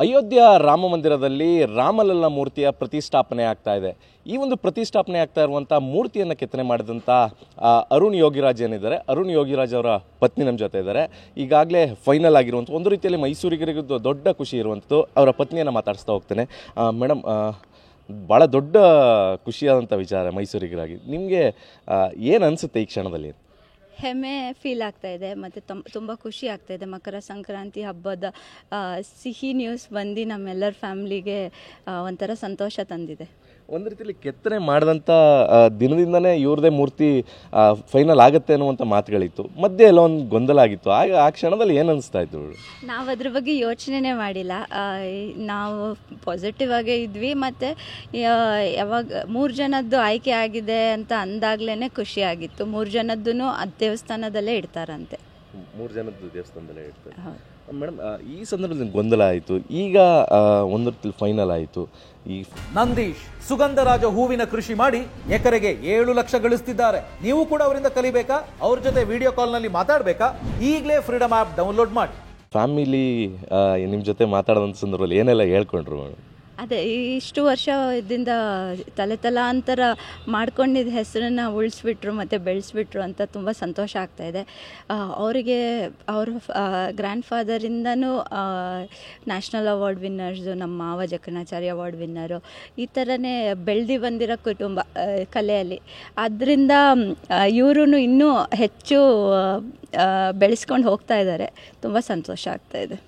ಅಯೋಧ್ಯ ರಾಮ ಮಂದಿರದಲ್ಲಿ ರಾಮಲಲ್ಲ ಮೂರ್ತಿಯ ಪ್ರತಿಷ್ಠಾಪನೆ ಆಗ್ತಾ ಇದೆ. ಈ ಒಂದು ಪ್ರತಿಷ್ಠಾಪನೆ ಆಗ್ತಾ ಇರುವಂಥ ಮೂರ್ತಿಯನ್ನು ಕೆತ್ತನೆ ಮಾಡಿದಂಥ ಅರುಣ್ ಯೋಗಿರಾಜ್ ಏನಿದ್ದಾರೆ, ಅರುಣ್ ಯೋಗಿರಾಜ್ ಅವರ ಪತ್ನಿ ನಮ್ಮ ಜೊತೆ ಇದ್ದಾರೆ. ಈಗಾಗಲೇ ಫೈನಲ್ ಆಗಿರುವಂಥ ಒಂದು ರೀತಿಯಲ್ಲಿ ಮೈಸೂರಿಗರಿಗೂ ದೊಡ್ಡ ಖುಷಿ ಇರುವಂಥದ್ದು. ಅವರ ಪತ್ನಿಯನ್ನು ಮಾತಾಡಿಸ್ತಾ ಹೋಗ್ತೇನೆ. ಮೇಡಮ್, ಭಾಳ ದೊಡ್ಡ ಖುಷಿಯಾದಂಥ ವಿಚಾರ ಮೈಸೂರಿಗರಾಗಿ. ನಿಮಗೆ ಏನು ಅನಿಸುತ್ತೆ ಈ ಕ್ಷಣದಲ್ಲಿ? ಹೆಮ್ಮೆ ಫೀಲ್ ಆಗ್ತಾಯಿದೆ ಮತ್ತು ತುಂಬ ಖುಷಿ ಆಗ್ತಾಯಿದೆ. ಮಕರ ಸಂಕ್ರಾಂತಿ ಹಬ್ಬದ ಸಿಹಿ ನ್ಯೂಸ್ ಬಂದು ನಮ್ಮೆಲ್ಲರ ಫ್ಯಾಮ್ಲಿಗೆ ಒಂಥರ ಸಂತೋಷ ತಂದಿದೆ. ಒಂದು ರೀತಿಯಲ್ಲಿ ಕೆತ್ತನೆ ಮಾಡಿದಂಥ ದಿನದಿಂದನೇ ಇವ್ರದೇ ಮೂರ್ತಿ ಫೈನಲ್ ಆಗುತ್ತೆ ಅನ್ನುವಂಥ ಮಾತುಗಳಿತ್ತು. ಮಧ್ಯೆ ಎಲ್ಲ ಒಂದು ಗೊಂದಲ ಆಗಿತ್ತು. ಆಗ ಆ ಕ್ಷಣದಲ್ಲಿ ಏನು ಅನಿಸ್ತಾ ಇತ್ತು? ನಾವು ಅದ್ರ ಬಗ್ಗೆ ಯೋಚನೆ ಮಾಡಿಲ್ಲ. ನಾವು ಪಾಸಿಟಿವ್ ಆಗೇ ಇದ್ವಿ. ಮತ್ತು ಯಾವಾಗ 3 ಜನದ್ದು ಆಯ್ಕೆ ಆಗಿದೆ ಅಂತ ಅಂದಾಗಲೇ ಖುಷಿ ಆಗಿತ್ತು. 3 ಜನದ್ದು ದೇವಸ್ಥಾನದಲ್ಲೇ ಇಡ್ತಾರಂತೆ. 3 ಜನದ್ದು ದೇವಸ್ಥಾನದಲ್ಲೇ ಇಡ್ತಾರೆ. ಮೇಡಮ್, ಈ ಸಂದರ್ಭದಲ್ಲಿ ಗೊಂದಲ ಆಯಿತು. ಈಗ ಒಂದು ರೀತಿಯಲ್ಲಿ ಫೈನಲ್ ಆಯಿತು. ಈ ನಂದೀಶ್ ಸುಗಂಧರಾಜ ಹೂವಿನ ಕೃಷಿ ಮಾಡಿ ಎಕರೆಗೆ 7 ಲಕ್ಷ ಗಳಿಸ್ತಿದ್ದಾರೆ. ನೀವು ಕೂಡ ಅವರಿಂದ ಕಲಿಬೇಕಾ? ಅವ್ರ ಜೊತೆ ವಿಡಿಯೋ ಕಾಲ್ನಲ್ಲಿ ಮಾತಾಡಬೇಕಾ? ಈಗಲೇ ಫ್ರೀಡಮ್ ಆ್ಯಪ್ ಡೌನ್ಲೋಡ್ ಮಾಡಿ. ಫ್ಯಾಮಿಲಿ ನಿಮ್ಮ ಜೊತೆ ಮಾತಾಡೋದಂಥ ಸಂದರ್ಭದಲ್ಲಿ ಏನೆಲ್ಲ ಹೇಳ್ಕೊಂಡ್ರು ಮೇಡಮ್? ಅದೇ ಇಷ್ಟು ವರ್ಷದಿಂದ ತಲಾಂತರ ಮಾಡ್ಕೊಂಡಿದ್ದ ಹೆಸರನ್ನು ಉಳಿಸ್ಬಿಟ್ರು ಮತ್ತು ಬೆಳೆಸ್ಬಿಟ್ರು ಅಂತ ತುಂಬ ಸಂತೋಷ ಆಗ್ತಾಯಿದೆ. ಅವರಿಗೆ ಅವ್ರ ಗ್ರ್ಯಾಂಡ್ ಫಾದರಿಂದನೂ ನ್ಯಾಷನಲ್ ಅವಾರ್ಡ್ ವಿನ್ನರ್ಸು, ನಮ್ಮ ಮಾವ ಜಕಣಾಚಾರ್ಯ ಅವಾರ್ಡ್ ವಿನ್ನರು, ಈ ಥರನೇ ಬೆಳೆದು ಬಂದಿರೋ ಕುಟುಂಬ ಕಲೆಯಲ್ಲಿ. ಆದ್ದರಿಂದ ಇವರು ಇನ್ನೂ ಹೆಚ್ಚು ಬೆಳೆಸ್ಕೊಂಡು ಹೋಗ್ತಾ ಇದ್ದಾರೆ. ತುಂಬ ಸಂತೋಷ ಆಗ್ತಾಯಿದೆ.